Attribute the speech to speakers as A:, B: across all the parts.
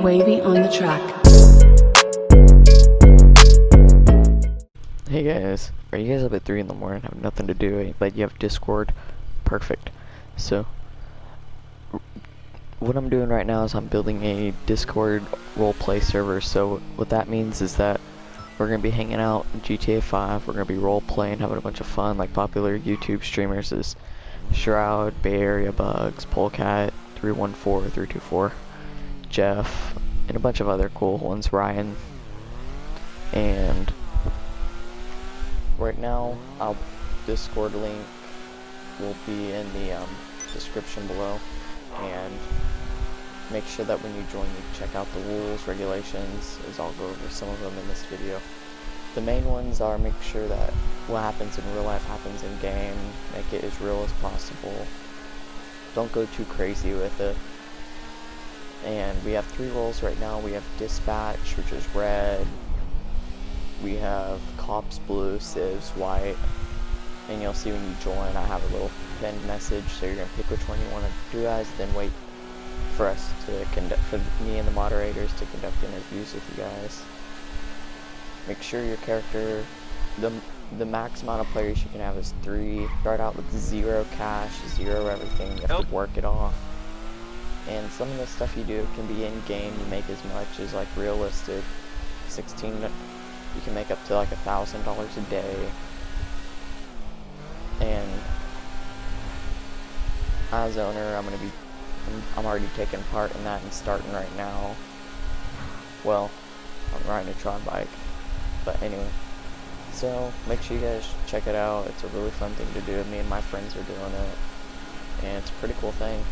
A: Wavy on the track.
B: Hey guys, are you guys up at 3 in the morning, have nothing to do, but you have Discord? Perfect. So, what I'm doing right now is I'm building a Discord roleplay server. So what that means is that we're going to be hanging out in GTA 5, we're going to be roleplaying, having a bunch of fun, like popular YouTube streamers is Shroud, Bay Area Bugs, Polecat, 314, 324, Jeff, and a bunch of other cool ones, Ryan. And right now, our Discord link will be in the description below, and make sure that when you join, you check out the rules, regulations, as I'll go over some of them in this video. The main ones are make sure that what happens in real life happens in game, make it as real as possible, don't go too crazy with it. And we have 3 roles right now. We have dispatch, which is red, we have cops blue, civs white, and you'll see when you join I have a little pinned message, so you're gonna pick which one you want to do guys, then wait for us to conduct, for me and the moderators to conduct interviews with you guys. Make sure your character, the max amount of players you can have is 3. Start out with 0 cash, 0 everything, you have to work it off. And some of the stuff you do can be in game, you make as much as like realistic. 16, you can make up to like $1,000 a day. And as owner, I'm already taking part in that and starting right now. Well, I'm riding a Tron bike, but anyway. So make sure you guys check it out. It's a really fun thing to do. Me and my friends are doing it, and it's a pretty cool thing.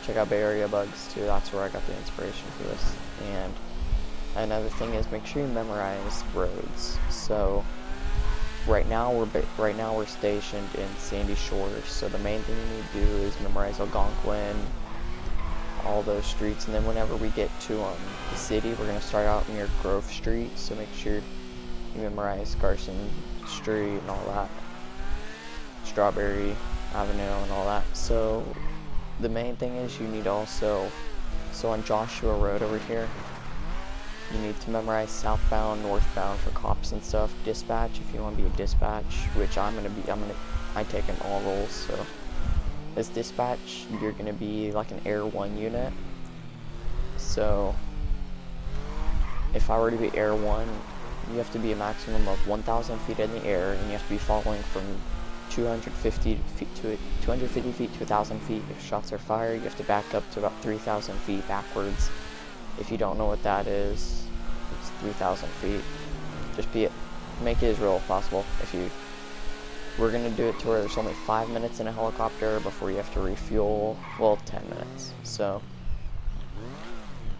B: Check out Bay Area Bugs too. That's where I got the inspiration for this. And another thing is make sure you memorize roads. So right now we're stationed in Sandy Shores. So the main thing you need to do is memorize Algonquin, all those streets, and then whenever we get to the city, we're gonna start out near Grove Street. So make sure you memorize Carson Street and all that, Strawberry Avenue and all that. So the main thing is you need also, so on Joshua Road over here, you need to memorize southbound, northbound for cops and stuff. Dispatch, if you want to be a dispatch, which I'm taking all roles. So as dispatch, you're gonna be like an Air 1 unit. So if I were to be Air 1, you have to be a maximum of 1,000 feet in the air, and you have to be following from 250 feet to 1,000 feet. If shots are fired, you have to back up to about 3,000 feet backwards. If you don't know what that is, it's 3,000 feet. Just make it as real as possible. We're gonna do it to where there's only 5 minutes in a helicopter before you have to refuel. Well, 10 minutes. So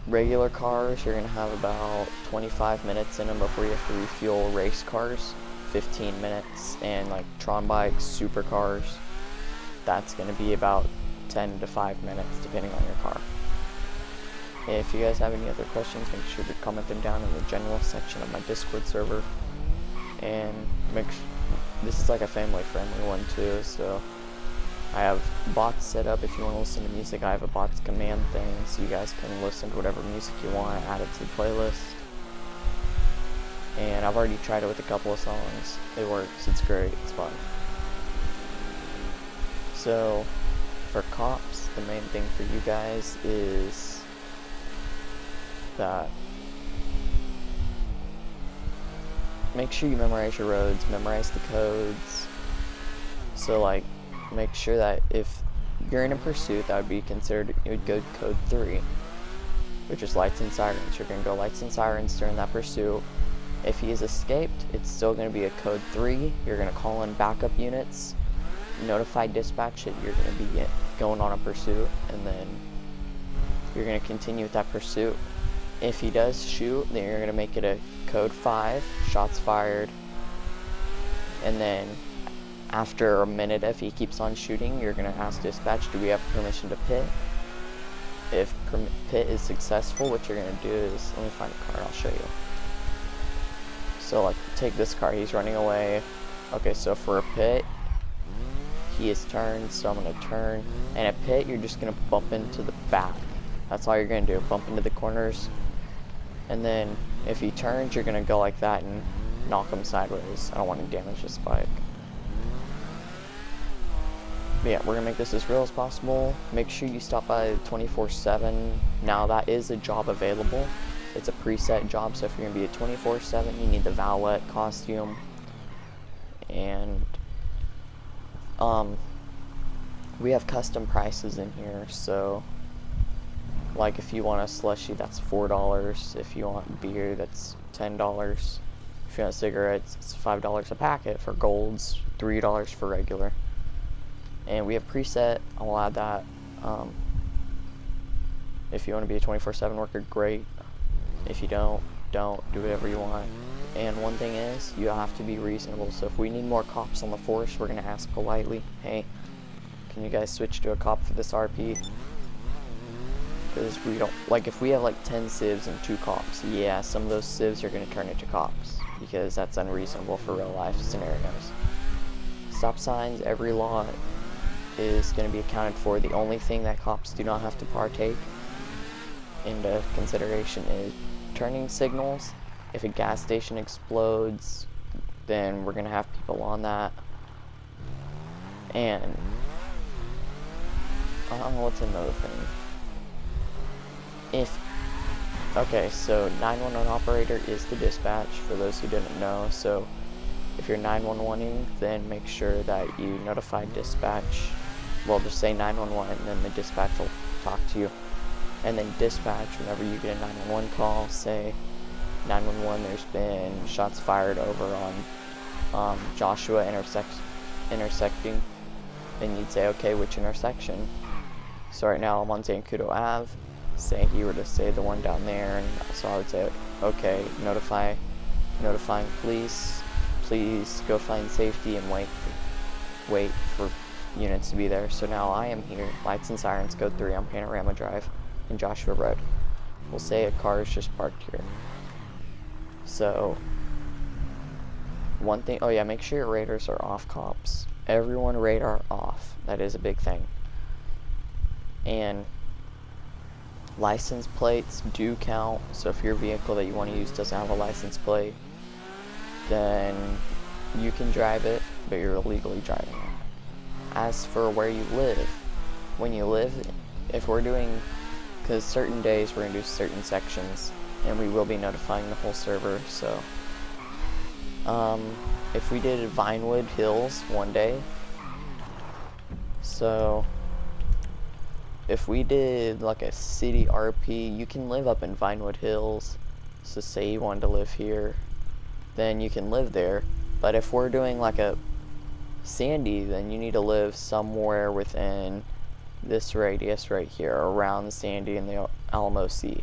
B: regular cars, you're gonna have about 25 minutes in them before you have to refuel. Race cars, 15 minutes, and like Tron bikes, supercars, that's gonna be about 10 to 5 minutes depending on your car. If you guys have any other questions, make sure to comment them down in the general section of my Discord server. And this is like a family friendly one too, so I have bots set up. If you want to listen to music, I have a bots command thing, so you guys can listen to whatever music you want, add it to the playlist. And I've already tried it with a couple of songs. It works, it's great, it's fun. So for cops, the main thing for you guys is that make sure you memorize your roads, memorize the codes. So like make sure that if you're in a pursuit, that would be considered, you would go code 3, which is lights and sirens. You're gonna go lights and sirens during that pursuit. If he has escaped, it's still gonna be a code 3. You're gonna call in backup units, notify dispatch that you're gonna be going on a pursuit, and then you're gonna continue with that pursuit. If he does shoot, then you're gonna make it a code 5, shots fired, and then after a minute, if he keeps on shooting, you're gonna ask dispatch, do we have permission to pit? If pit is successful, what you're gonna do is, let me find a car, I'll show you. So like, take this car, he's running away. Okay, so for a pit, he is turned, so I'm gonna turn, and at pit, you're just gonna bump into the back That's all you're gonna do. Bump into the corners, and then if he turns, you're gonna go like that and knock him sideways. I don't want to damage this bike. But yeah, we're gonna make this as real as possible. Make sure you stop by 24/7. Now that is a job available. It's a preset job, so if you're gonna be a 24/7, you need the valet costume. And we have custom prices in here, so like if you want a slushie, that's $4. If you want beer, that's $10. If you want cigarettes, it's $5 a packet for golds, $3 for regular. And we have preset. I'll add that. If you want to be a 24/7 worker, great. If you don't do whatever you want. And one thing is, you have to be reasonable. So if we need more cops on the force, we're gonna ask politely, hey, can you guys switch to a cop for this RP? Because we don't, like if we have like 10 civs and 2 cops, yeah, some of those civs are gonna turn into cops, because that's unreasonable for real life scenarios. Stop signs, every law is going to be accounted for. The only thing that cops do not have to partake into consideration is turning signals. If a gas station explodes, then we're going to have people on that. And what's another thing? Okay, so 911 operator is the dispatch, for those who didn't know. So if you're 911ing, then make sure that you notify dispatch. Well, just say 911, and then the dispatch will talk to you. And then dispatch, whenever you get a 911 call, say 911, there's been shots fired over on Joshua intersecting. And you'd say, okay, which intersection? So right now I'm on Zancudo Ave. Say he were to say the one down there, and so I would say, okay, notifying police. Please go find safety and wait for units to be there. So now I am here. Lights and sirens code 3 on Panorama Drive in Joshua Road. We'll say a car is just parked here. So one thing, oh yeah, make sure your radars are off, cops. Everyone radar off. That is a big thing. And license plates do count. So if your vehicle that you want to use doesn't have a license plate, then you can drive it, but you're illegally driving it. As for where you live, when you live, if we're doing, because certain days we're going to do certain sections, and we will be notifying the whole server, so if we did Vinewood Hills one day, so if we did like a city RP, you can live up in Vinewood Hills. So say you wanted to live here, then you can live there. But if we're doing like a Sandy, then you need to live somewhere within this radius right here, around Sandy and the Alamo Sea.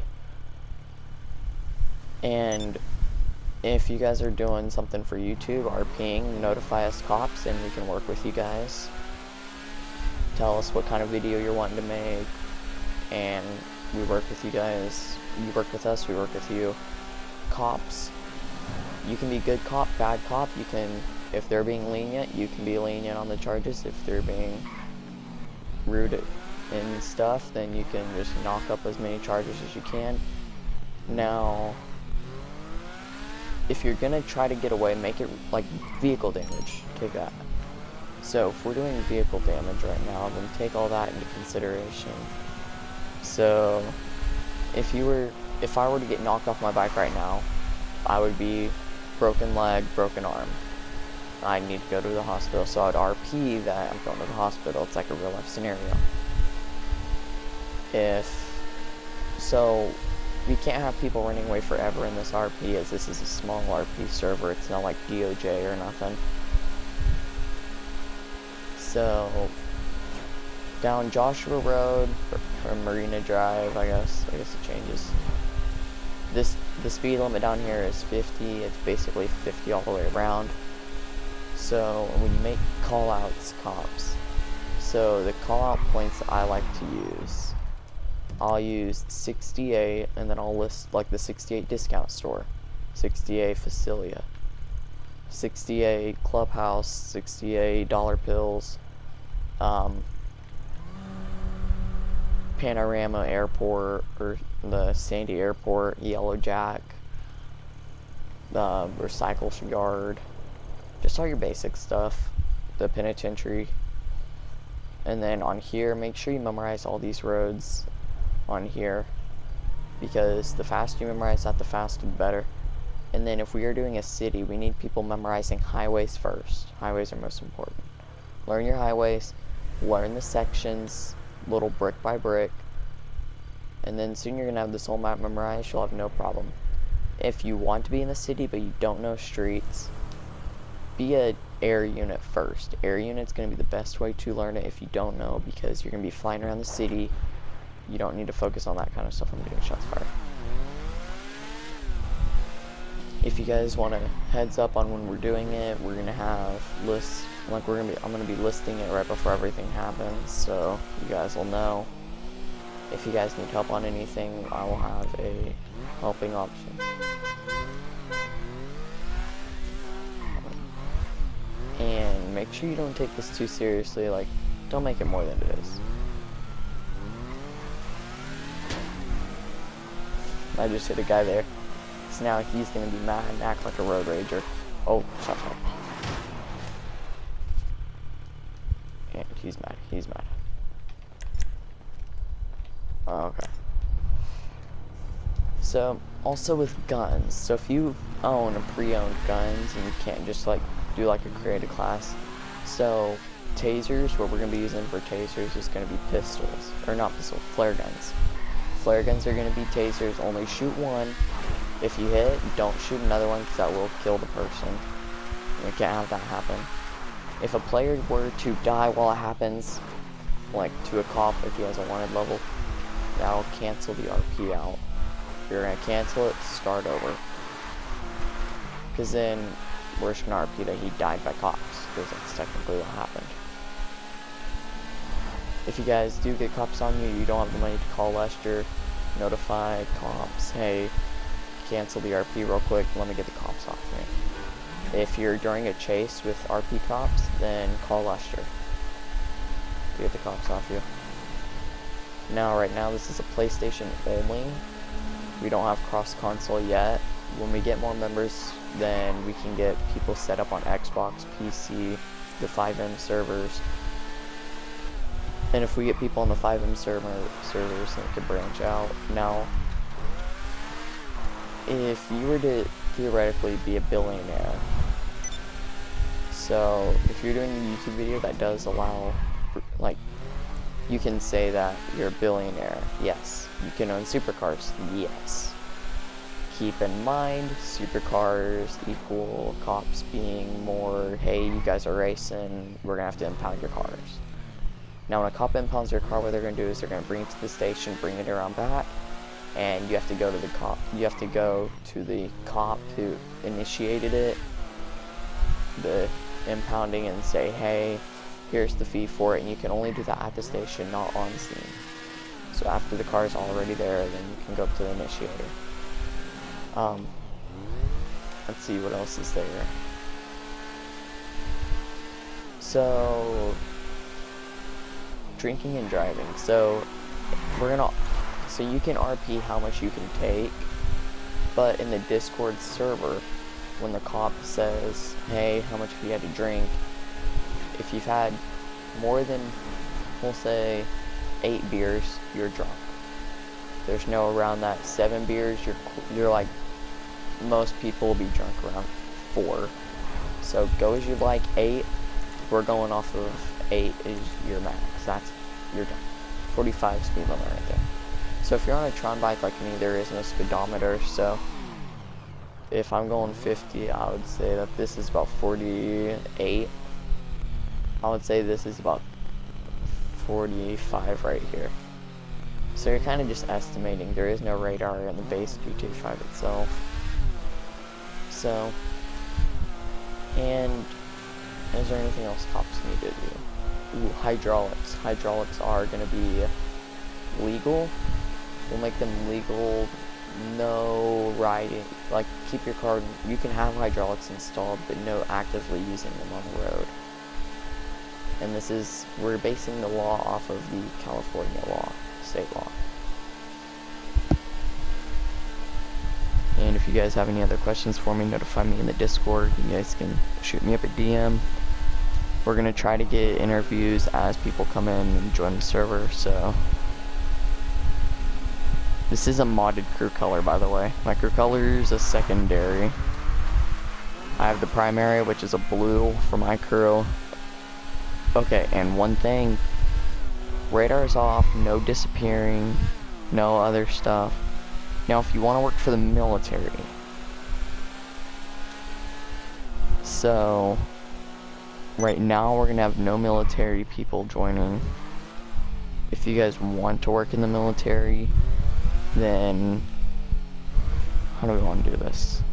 B: And if you guys are doing something for YouTube, RPing, notify us cops and we can work with you guys. Tell us what kind of video you're wanting to make, and we work with you guys. You work with us, we work with you. Cops, you can be good cop, bad cop. You can, if they're being lenient, you can be lenient on the charges. If they're being rude and stuff, then you can just knock up as many charges as you can. Now, if you're gonna try to get away, make it like vehicle damage. Take that. So if we're doing vehicle damage right now, then take all that into consideration. So if I were to get knocked off my bike right now, I would be broken leg, broken arm. I need to go to the hospital, so I'd RP that I'm going to the hospital. It's like a real life scenario. So we can't have people running away forever in this RP, as this is a small RP server. It's not like DOJ or nothing. So down Joshua Road or Marina Drive, I guess it changes. The speed limit down here is 50. It's basically 50 all the way around. So when you make call outs, cops, so the call out points that I like to use, I'll use 68, and then I'll list like the 68 discount store, 68 Facilia, 68 Clubhouse, 68 dollar pills, Panorama Airport, or the Sandy Airport, Yellow Jack, the recycle yard, just all your basic stuff, the penitentiary. And then on here, make sure you memorize all these roads on here, because the faster you memorize that, the faster the better. And then if we are doing a city, we need people memorizing highways first. Highways are most important. Learn your highways, learn the sections, little brick by brick, and then soon you're going to have this whole map memorized. You'll have no problem. If you want to be in the city but you don't know streets, be a air unit first. Air unit's going to be the best way to learn it if you don't know, because you're going to be flying around the city. You don't need to focus on that kind of stuff when doing shots fired. If you guys want a heads up on when we're doing it, we're going to have lists, like I'm going to be listing it right before everything happens, so you guys will know. If you guys need help on anything, I will have a helping option. And make sure you don't take this too seriously, like, don't make it more than it is. I just hit a guy there. So now he's gonna be mad and act like a road rager. Oh, shot. And he's mad, Okay. So, also with guns, so if you own a pre-owned guns and you can't just like do like a creative class, so tasers, what we're going to be using for tasers is going to be pistols, or not pistols, flare guns. Flare guns are going to be tasers, only shoot one. If you hit, don't shoot another one because that will kill the person. We can't have that happen. If a player were to die while it happens, like to a cop if he has a wanted level, that'll cancel the RP out. You're going to cancel it, start over. Because then we're just going to RP that he died by cops, because that's technically what happened. If you guys do get cops on you, you don't have the money to call Lester, notify cops, hey, cancel the RP real quick, let me get the cops off me. If you're during a chase with RP cops, then call Lester to get the cops off you. Now, right now, this is a PlayStation only. We don't have cross-console yet. When we get more members, then we can get people set up on Xbox, PC, the 5M servers. And if we get people on the 5M servers, then we can branch out. Now, if you were to theoretically be a billionaire, so if you're doing a YouTube video that does allow, like, you can say that you're a billionaire, yes. You can own supercars, yes. Keep in mind, supercars equal cops being more, hey, you guys are racing, we're gonna have to impound your cars. Now, when a cop impounds your car, what they're gonna do is they're gonna bring it to the station, bring it around back, and you have to go to the cop. You have to go to the cop who initiated it, the impounding, and say, hey, here's the fee for it, and you can only do that at the station, not on scene. So after the car is already there, then you can go up to the initiator. Let's see what else is there. So, drinking and driving. So you can RP how much you can take, but in the Discord server, when the cop says, hey, how much have you had to drink, if you've had more than, we'll say, 8 beers, you're drunk. There's no around that. 7 beers, you're like, most people will be drunk around 4. So go as you like. 8, we're going off of 8 is your max. You're done. 45 speed limit right there. So if you're on a Tron bike like me, there is no speedometer, so if I'm going 50, I would say that this is about 48. I would say this is about 45 right here. So you're kind of just estimating. There is no radar in the base GTA 5 itself. So, and is there anything else cops need to do? Ooh, hydraulics. Hydraulics are going to be legal. We'll make them legal. No riding. Like, keep your car. You can have hydraulics installed, but no actively using them on the road. And we're basing the law off of the California law. state law. And if you guys have any other questions for me, notify me in the Discord. You guys can shoot me up a DM. We're going to try to get interviews as people come in and join the server, so... This is a modded crew color, by the way. My crew color is a secondary. I have the primary, which is a blue for my crew. Okay, and one thing. Radar is off, no disappearing, no other stuff. Now, if you want to work for the military... So... Right now, we're going to have no military people joining. If you guys want to work in the military... Then, how do we want to do this?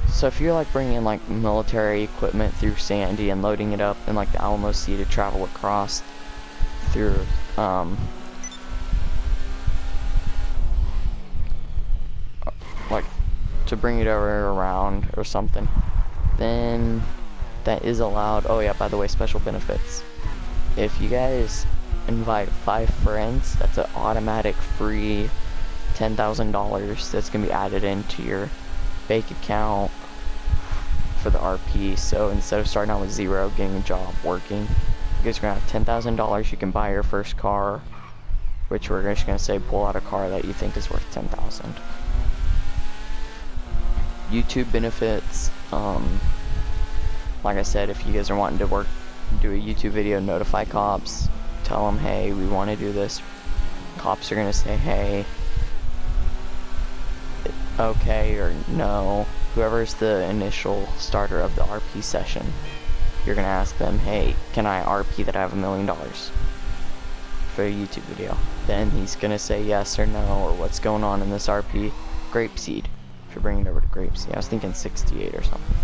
B: So if you're like bringing in like military equipment through Sandy and loading it up in like the Alamo Sea to travel across through, like to bring it over around or something, then that is allowed. Oh yeah, by the way, special benefits. If you guys invite 5 friends, that's an automatic free $10,000 that's gonna be added into your bank account for the RP. So instead of starting out with 0, getting a job, working, you guys are gonna have $10,000. You can buy your first car, which we're just gonna say pull out a car that you think is worth $10,000. YouTube benefits, like I said, if you guys are wanting to do a YouTube video, notify cops. Tell them, hey, we want to do this. Cops are going to say, hey, okay, or no. Whoever's the initial starter of the RP session, you're going to ask them, hey, can I RP that I have $1 million for a YouTube video? Then he's going to say yes or no, or what's going on in this RP. Grapeseed. If you're bringing it over to Grapeseed. I was thinking 68 or something.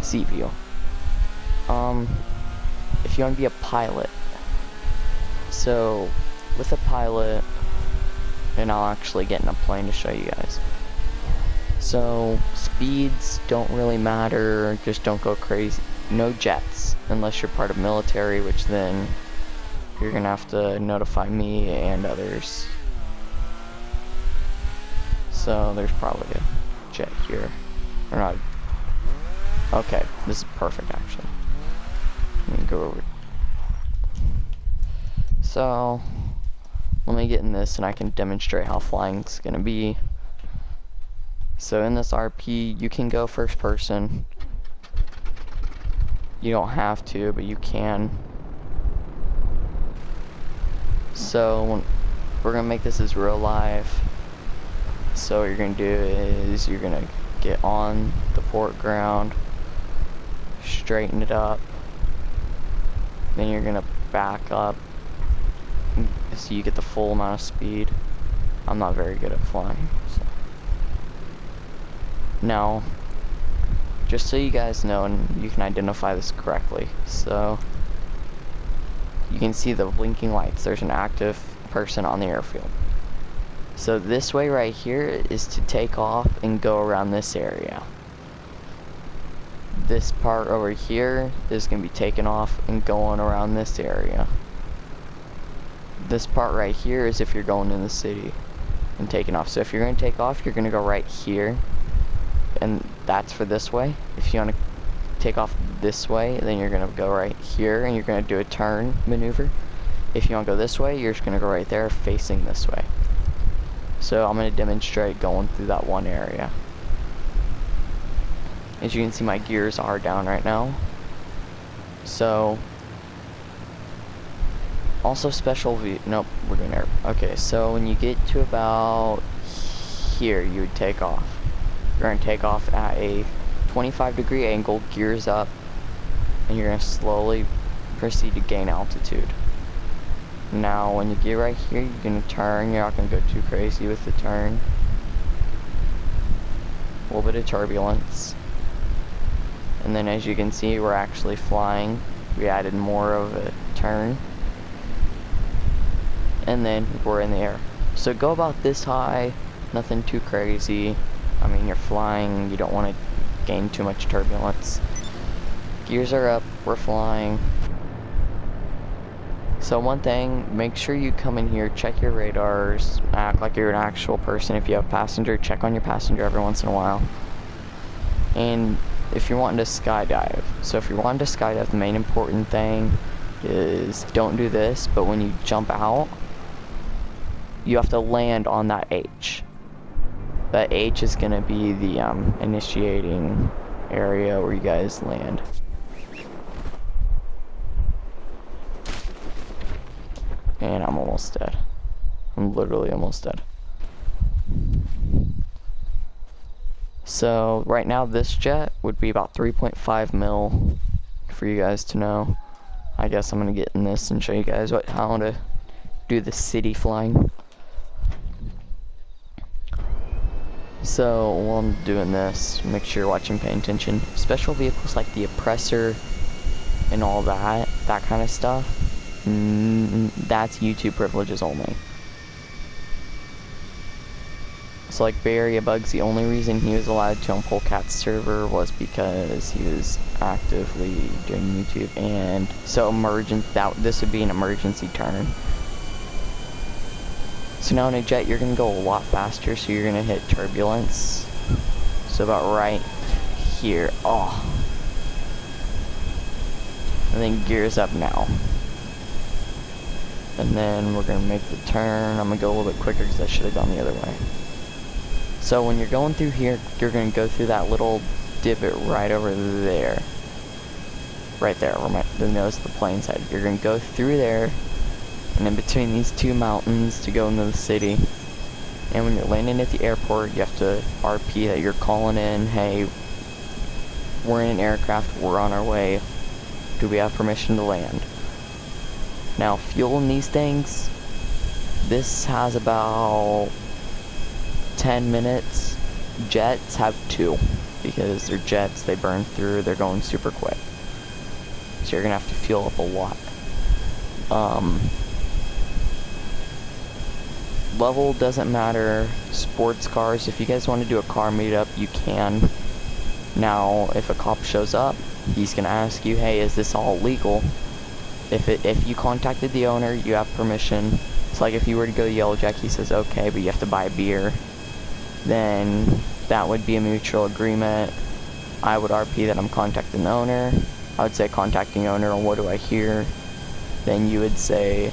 B: Seaview. If you want to be a pilot, so with a pilot, and I'll actually get in a plane to show you guys. So speeds don't really matter, just don't go crazy. No jets, unless you're part of military, which then you're gonna have to notify me and others. So there's probably a jet here. Or not. Okay, this is perfect actually. Let me go over. So, let me get in this and I can demonstrate how flying's gonna be. So in this RP, you can go first person. You don't have to, but you can. So, we're gonna make this as real life. So what you're gonna do is, you're gonna get on the port ground, straighten it up, then you're gonna back up so you get the full amount of speed. I'm not very good at flying, so. Now, just so you guys know and you can identify this correctly, so you can see the blinking lights. There's an active person on the airfield. So this way right here is to take off and go around this area. This part over here is going to be taken off and going around this area. This part right here is if you're going in the city and taking off. So if you're going to take off, you're going to go right here, and that's for this way. If you want to take off this way, then you're going to go right here and you're going to do a turn maneuver. If you want to go this way, you're just going to go right there facing this way. So I'm going to demonstrate going through that one area. As you can see, my gears are down right now. So also special view. Nope, we're doing air. Okay, so when you get to about here, you would take off. You're going to take off at a 25-degree angle, gears up, and you're going to slowly proceed to gain altitude. Now, when you get right here, you're going to turn. You're not going to go too crazy with the turn. A little bit of turbulence. And then as you can see, we're actually flying. We added more of a turn. And then we're in the air. So go about this high, nothing too crazy. I mean, you're flying, you don't want to gain too much turbulence. Gears are up, we're flying. So one thing, make sure you come in here, check your radars, act like you're an actual person. If you have a passenger, check on your passenger every once in a while. And if you're wanting to skydive, so if you're wanting to skydive, the main important thing is don't do this, but when you jump out, you have to land on that H. That H is going to be the initiating area where you guys land. And I'm almost dead. I'm literally almost dead. So right now this jet would be about 3.5 mil for you guys to know. I guess I'm gonna get in this and show you guys how to do the city flying. So while I'm doing this, make sure you're watching, paying attention. Special vehicles like the oppressor and all that kind of stuff, that's YouTube privileges only. So like Barry, a Bugs, the only reason he was allowed to on Polecat's server was because he was actively doing YouTube, and so this would be an emergency turn. So now in a jet you're gonna go a lot faster, so you're gonna hit turbulence. So about right here. Oh. And then gears up now. And then we're gonna make the turn. I'm gonna go a little bit quicker because I should have gone the other way. So when you're going through here, you're going to go through that little divot right over there. Right there, where the nose of the plane's head. You're going to go through there, and in between these two mountains to go into the city. And when you're landing at the airport, you have to RP that you're calling in, hey, we're in an aircraft, we're on our way. Do we have permission to land? Now, fuel in these things, this has about 10 minutes. Jets have 2 because they're jets, they burn through, they're going super quick, so you're gonna have to fuel up a lot. Level doesn't matter. Sports cars, if you guys want to do a car meetup, you can. Now if a cop shows up, he's gonna ask you, hey, is this all legal? If you contacted the owner, you have permission. It's like if you were to go to Yellow Jack, he says okay, but you have to buy a beer. Then that would be a mutual agreement. I would RP that I'm contacting the owner. I would say contacting owner, and what do I hear? Then you would say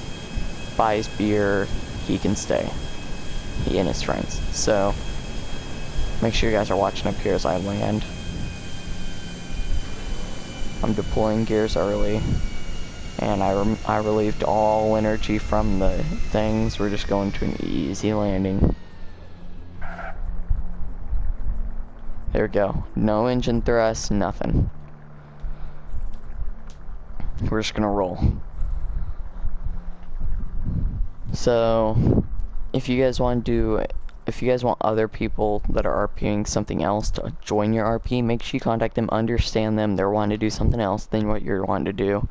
B: buys beer, he can stay. He and his friends. So make sure you guys are watching up here as I land. I'm deploying gears early, and I relieved all energy from the things. We're just going to an easy landing. There we go. No engine thrust, nothing. We're just gonna roll. So, if you guys want other people that are RPing something else to join your RP, make sure you contact them, understand them, they're wanting to do something else than what you're wanting to do.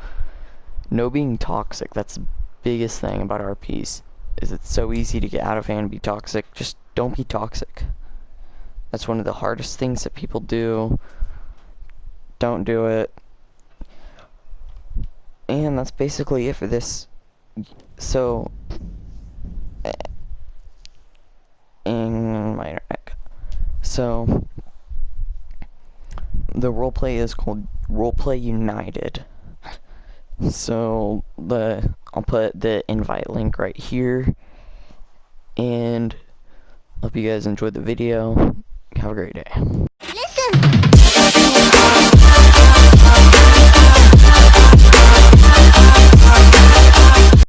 B: No being toxic, that's the biggest thing about RPs, is it's so easy to get out of hand and be toxic. Just don't be toxic. That's one of the hardest things that people do. Don't do it. And that's basically it for this. So, so the roleplay is called Roleplay United. So I'll put the invite link right here, and hope you guys enjoyed the video. Have a great day.